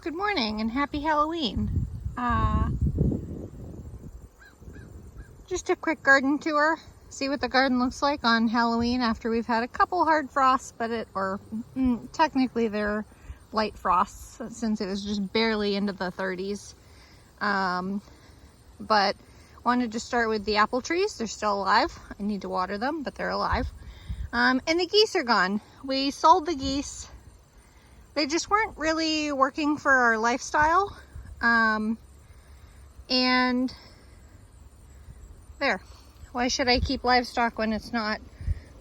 Good morning and happy Halloween. Just a quick garden tour. See what the garden looks like on Halloween after we've had a couple hard frosts, but technically they're light frosts since it was just barely into the 30s. But wanted to start with the apple trees. They're still alive. I need to water them, but they're alive. And the geese are gone. We sold the geese. They just weren't really working for our lifestyle. And there. Why should I keep livestock when it's not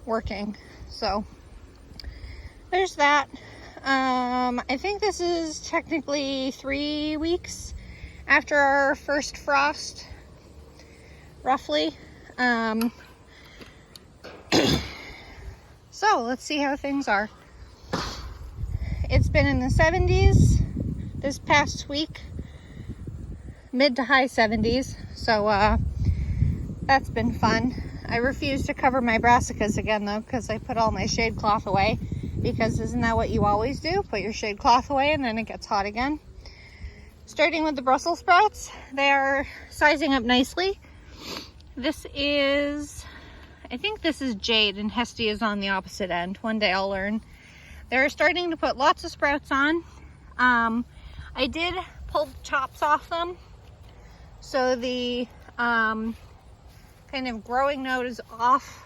working? So there's that. I think this is technically 3 weeks after our first frost, roughly. So let's see how things are. It's been in the 70s this past week, mid to high 70s, so that's been fun. I refuse to cover my brassicas again though, because I put all my shade cloth away, because isn't that what you always do? Put your shade cloth away and then it gets hot again. Starting with the Brussels sprouts, they are sizing up nicely. This is, I think this is Jade and Hestia is on the opposite end. One day I'll learn. They're starting to put lots of sprouts on. I did pull the tops off them, so the kind of growing node is off.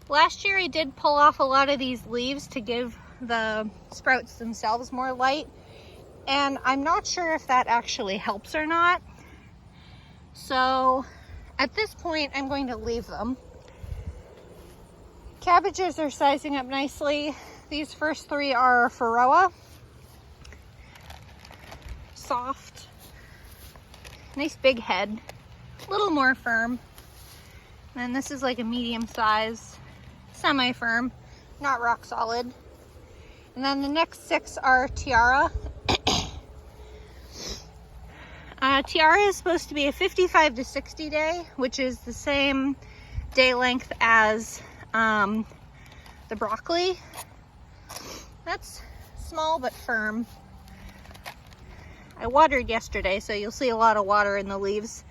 Last year I did pull off a lot of these leaves to give the sprouts themselves more light, and I'm not sure if that actually helps or not. So at this point I'm going to leave them. Cabbages are sizing up nicely. These first 3 are Faroa. Soft. Nice big head. A little more firm. And this is like a medium size, semi-firm, not rock solid. And then the next 6 are Tiara. Tiara is supposed to be a 55 to 60 day, which is the same day length as the broccoli. That's small but firm. I watered yesterday, so you'll see a lot of water in the leaves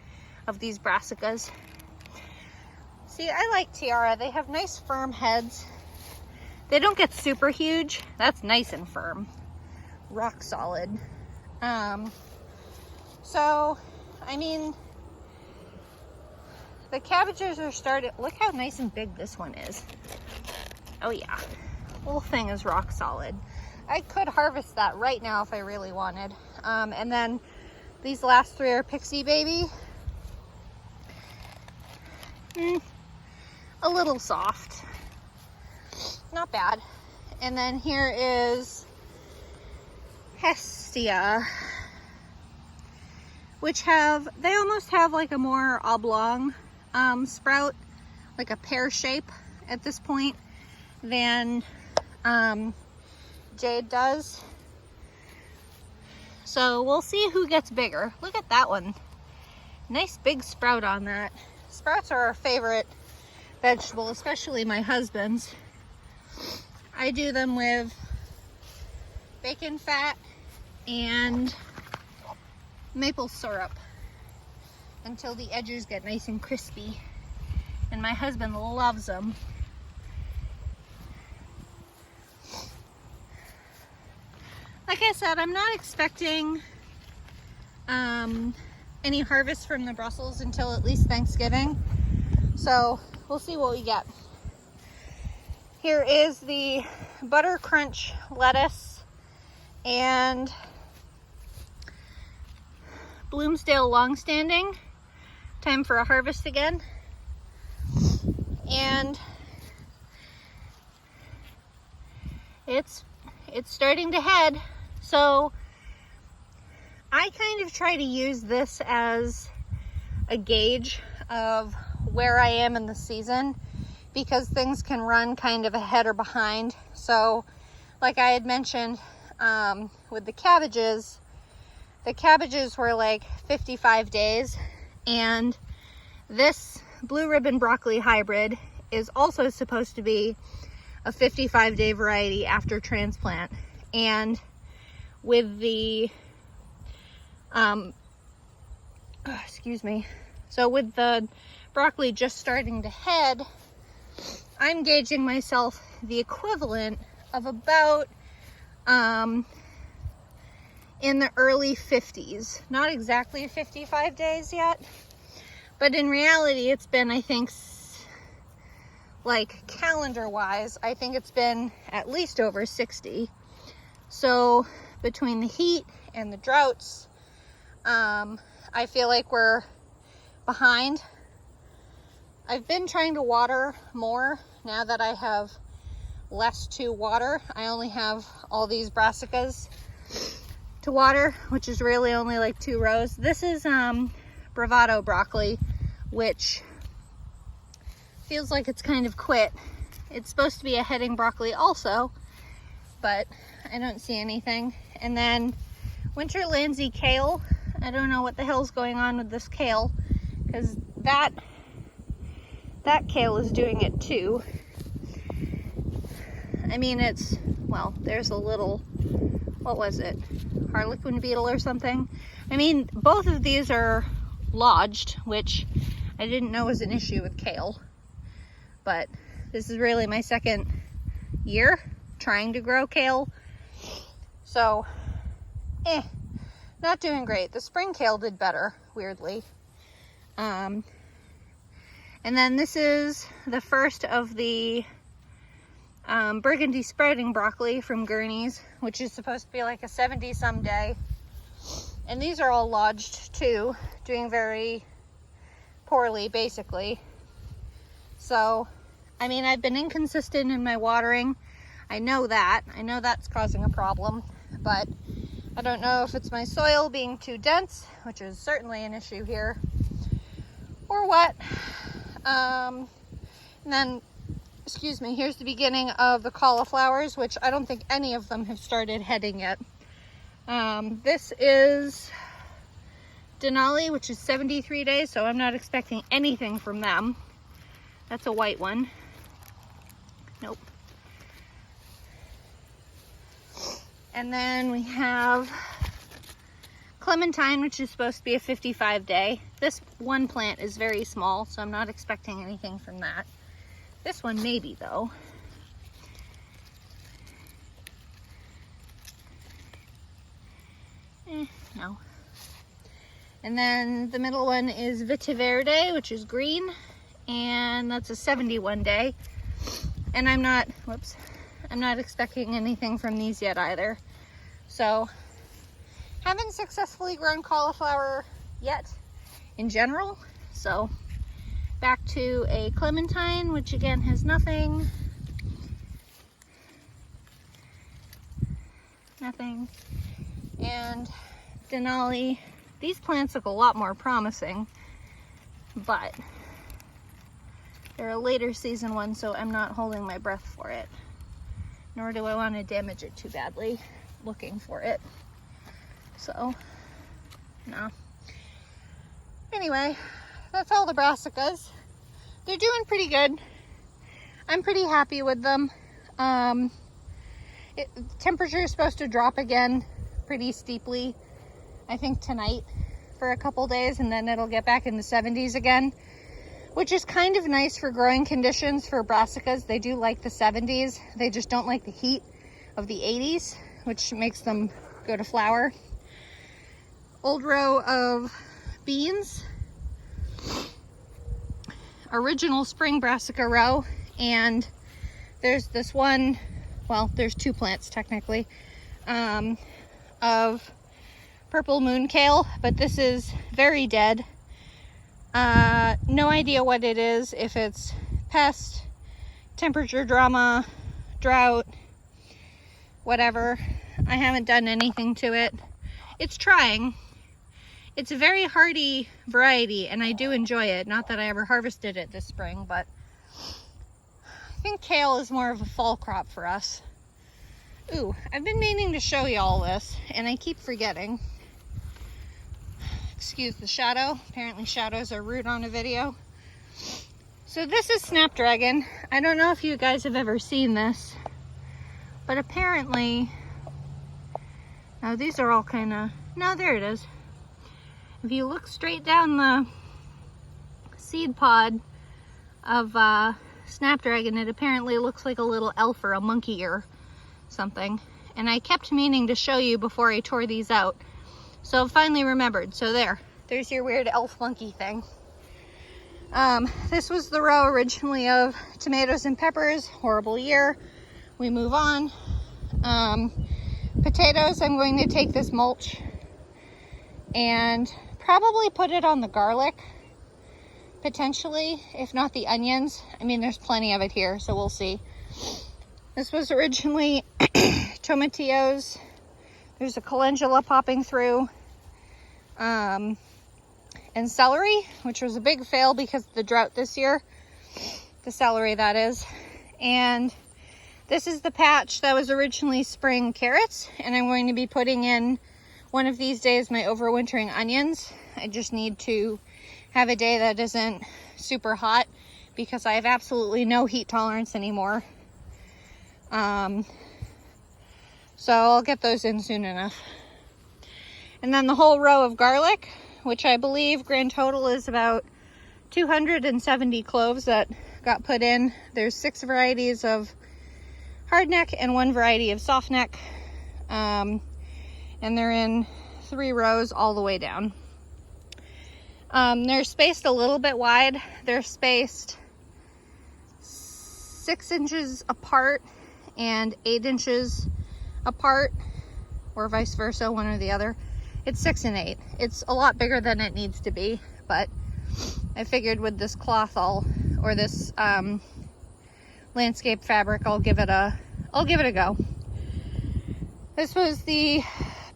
of these brassicas. See, I like Tiara. They have nice firm heads. They don't get super huge. That's nice and firm. Rock solid. So, I mean, the cabbages are starting. Look how nice and big this one is. Oh yeah. Whole thing is rock solid. I could harvest that right now if I really wanted. And then these last 3 are Pixie Baby. A little soft. Not bad. And then here is Hestia, which they almost have like a more oblong sprout, like a pear shape at this point than Jade does. So we'll see who gets bigger. Look at that one. Nice big sprout on that. Sprouts are our favorite vegetable, especially my husband's. I do them with bacon fat and maple syrup until the edges get nice and crispy. And my husband loves them. Like I said, I'm not expecting any harvest from the Brussels until at least Thanksgiving. So we'll see what we get. Here is the Butter Crunch lettuce and Bloomsdale longstanding. Time for a harvest again. And it's starting to head. So I kind of try to use this as a gauge of where I am in the season, because things can run kind of ahead or behind. So like I had mentioned with the cabbages were like 55 days, and this blue ribbon broccoli hybrid is also supposed to be a 55-day variety after transplant. And with the, excuse me. So with the broccoli just starting to head, I'm gauging myself the equivalent of about in the early 50s. Not exactly 55 days yet, but in reality it's been, I think, like calendar wise, I think it's been at least over 60. So between the heat and the droughts, I feel like we're behind. I've been trying to water more now that I have less to water. I only have all these brassicas to water, which is really only like 2 rows. This is bravado broccoli, which feels like it's kind of quit. It's supposed to be a heading broccoli also, but I don't see anything. And then winter Landsea kale. I don't know what the hell's going on with this kale, because that kale is doing it too. I mean, it's, well, there's a little, what was it? Harlequin beetle or something. I mean, both of these are lodged, which I didn't know was an issue with kale. But this is really my second year trying to grow kale. So, not doing great. The spring kale did better, weirdly. And then this is the first of the burgundy sprouting broccoli from Gurney's, which is supposed to be like a 70-some day. And these are all lodged too, doing very poorly, basically. So, I mean, I've been inconsistent in my watering. I know that. I know that's causing a problem, but I don't know if it's my soil being too dense, which is certainly an issue here, or what. And then, excuse me, here's the beginning of the cauliflowers, which I don't think any of them have started heading yet. This is Denali, which is 73 days, so I'm not expecting anything from them. That's a white one. Nope. And then we have Clementine, which is supposed to be a 55 day. This one plant is very small, so I'm not expecting anything from that. This one maybe, though. No. And then the middle one is Verde, which is green, and that's a 71 day. And I'm not expecting anything from these yet either. So, haven't successfully grown cauliflower yet in general. So, back to a Clementine, which again has nothing. Nothing. And Denali. These plants look a lot more promising, but they're a later season one, so I'm not holding my breath for it. Nor do I want to damage it too badly looking for it. So, no. Anyway, that's all the brassicas. They're doing pretty good. I'm pretty happy with them. Temperature is supposed to drop again pretty steeply, I think tonight, for a couple days, and then it'll get back in the 70s again, which is kind of nice for growing conditions for brassicas. They do like the 70s. They just don't like the heat of the 80s, which makes them go to flower. Old row of beans. Original spring brassica row, and there's this one, well, there's 2 plants technically, of purple moon kale, but this is very dead. No idea what it is, if it's pest, temperature drama, drought, whatever. I haven't done anything to it. It's trying. It's a very hardy variety, and I do enjoy it. Not that I ever harvested it this spring, but I think kale is more of a fall crop for us. Ooh, I've been meaning to show you all this, and I keep forgetting. Excuse the shadow. Apparently shadows are rude on a video. So this is Snapdragon. I don't know if you guys have ever seen this, but apparently Now these are all kind of, no, there it is. If you look straight down the seed pod of Snapdragon, it apparently looks like a little elf or a monkey or something. And I kept meaning to show you before I tore these out. So I finally remembered. So there's your weird elf monkey thing. This was the row originally of tomatoes and peppers. Horrible year. We move on. Potatoes, I'm going to take this mulch and probably put it on the garlic, potentially, if not the onions. I mean, there's plenty of it here, so we'll see. This was originally tomatillos. There's a calendula popping through. And celery, which was a big fail because of the drought this year. The celery, that is. And this is the patch that was originally spring carrots, and I'm going to be putting in one of these days my overwintering onions. I just need to have a day that isn't super hot because I have absolutely no heat tolerance anymore. So I'll get those in soon enough. And then the whole row of garlic, which I believe grand total is about 270 cloves that got put in. There's 6 varieties of hardneck and 1 variety of softneck. And they're in 3 rows all the way down. They're spaced a little bit wide. They're spaced 6 inches apart and 8 inches apart, or vice versa, one or the other. It's 6 and 8. It's a lot bigger than it needs to be, but I figured with this cloth or this landscape fabric, I'll give it a go. This was the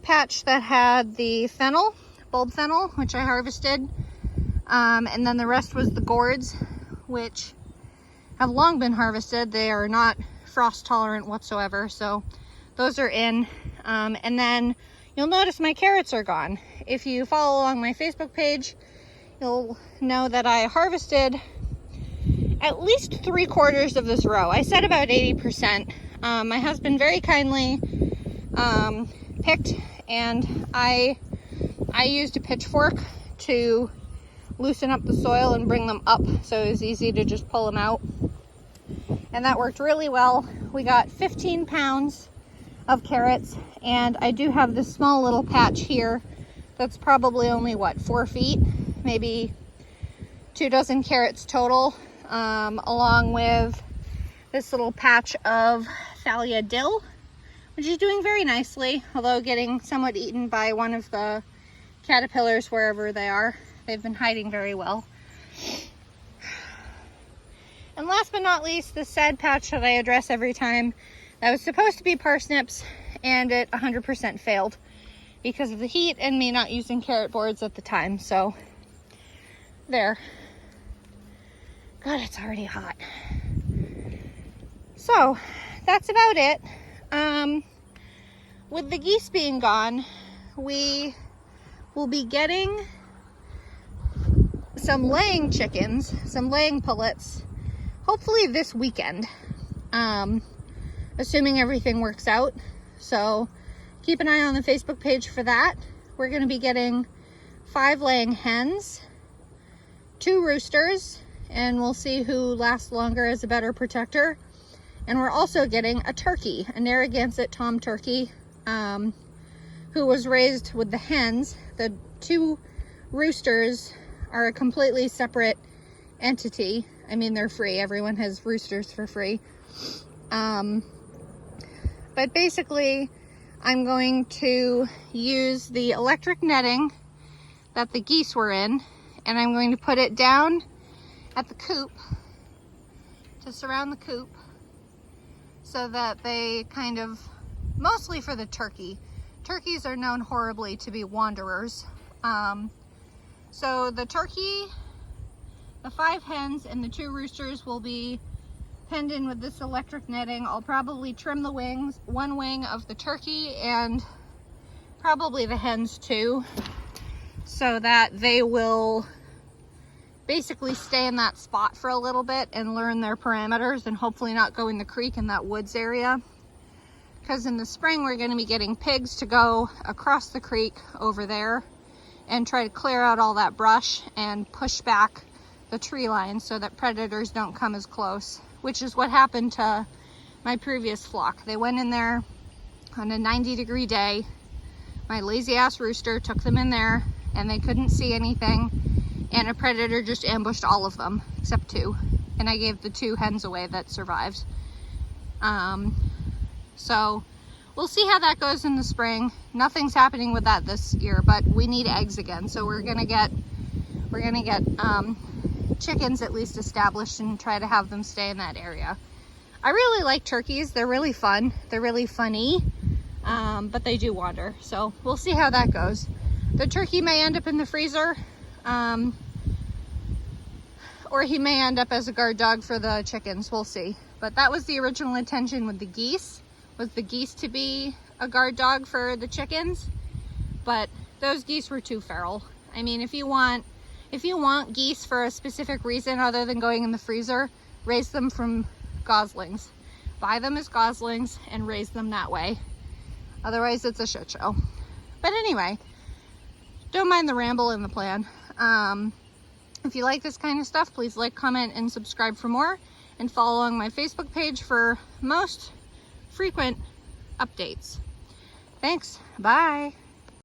patch that had the fennel, bulb fennel, which I harvested. And then the rest was the gourds, which have long been harvested. They are not frost tolerant whatsoever, so those are in. And then you'll notice my carrots are gone. If you follow along my Facebook page, you'll know that I harvested at least 3/4 of this row. I said about 80%. My husband very kindly picked, and I used a pitchfork to loosen up the soil and bring them up, so it was easy to just pull them out. And that worked really well. We got 15 pounds of carrots, and I do have this small little patch here that's probably only, what, 4 feet? Maybe 2 dozen carrots total, along with this little patch of thalia dill, which is doing very nicely, although getting somewhat eaten by one of the caterpillars wherever they are. They've been hiding very well. And last but not least, the sad patch that I address every time, that was supposed to be parsnips, and it 100% failed because of the heat and me not using carrot boards at the time. So there. God, it's already hot. So that's about it. With the geese being gone, we will be getting some laying chickens, some laying pullets, hopefully this weekend, assuming everything works out. So keep an eye on the Facebook page for that. We're going to be getting 5 laying hens, 2 roosters, and we'll see who lasts longer as a better protector. And we're also getting a turkey, a Narragansett tom turkey, who was raised with the hens. The 2 roosters are a completely separate entity. I mean, they're free. Everyone has roosters for free. But basically, I'm going to use the electric netting that the geese were in, and I'm going to put it down at the coop to surround the coop so that they kind of, mostly for the turkey. Turkeys are known horribly to be wanderers. So the turkey, the 5 hens, and the 2 roosters will be penned in with this electric netting. I'll probably trim the wings, 1 wing of the turkey and probably the hens too, so that they will basically stay in that spot for a little bit and learn their parameters and hopefully not go in the creek in that woods area. because in the spring we're going to be getting pigs to go across the creek over there and try to clear out all that brush and push back the tree line so that predators don't come as close, which is what happened to my previous flock. They went in there on a 90-degree day. My lazy ass rooster took them in there and they couldn't see anything, and a predator just ambushed all of them except 2, and I gave the 2 hens away that survived. So we'll see how that goes in the spring. Nothing's happening with that this year, but we need eggs again, so we're gonna get chickens at least established and try to have them stay in that area. I really like turkeys. They're really fun. They're really funny, but they do wander. So we'll see how that goes. The turkey may end up in the freezer, or he may end up as a guard dog for the chickens. We'll see. But that was the original intention with the geese, was the geese to be a guard dog for the chickens. But those geese were too feral. I mean, if you want geese for a specific reason other than going in the freezer, raise them from goslings. Buy them as goslings and raise them that way. Otherwise, it's a shit show. But anyway, don't mind the ramble and the plan. If you like this kind of stuff, please like, comment, and subscribe for more, and follow along my Facebook page for most frequent updates. Thanks. Bye.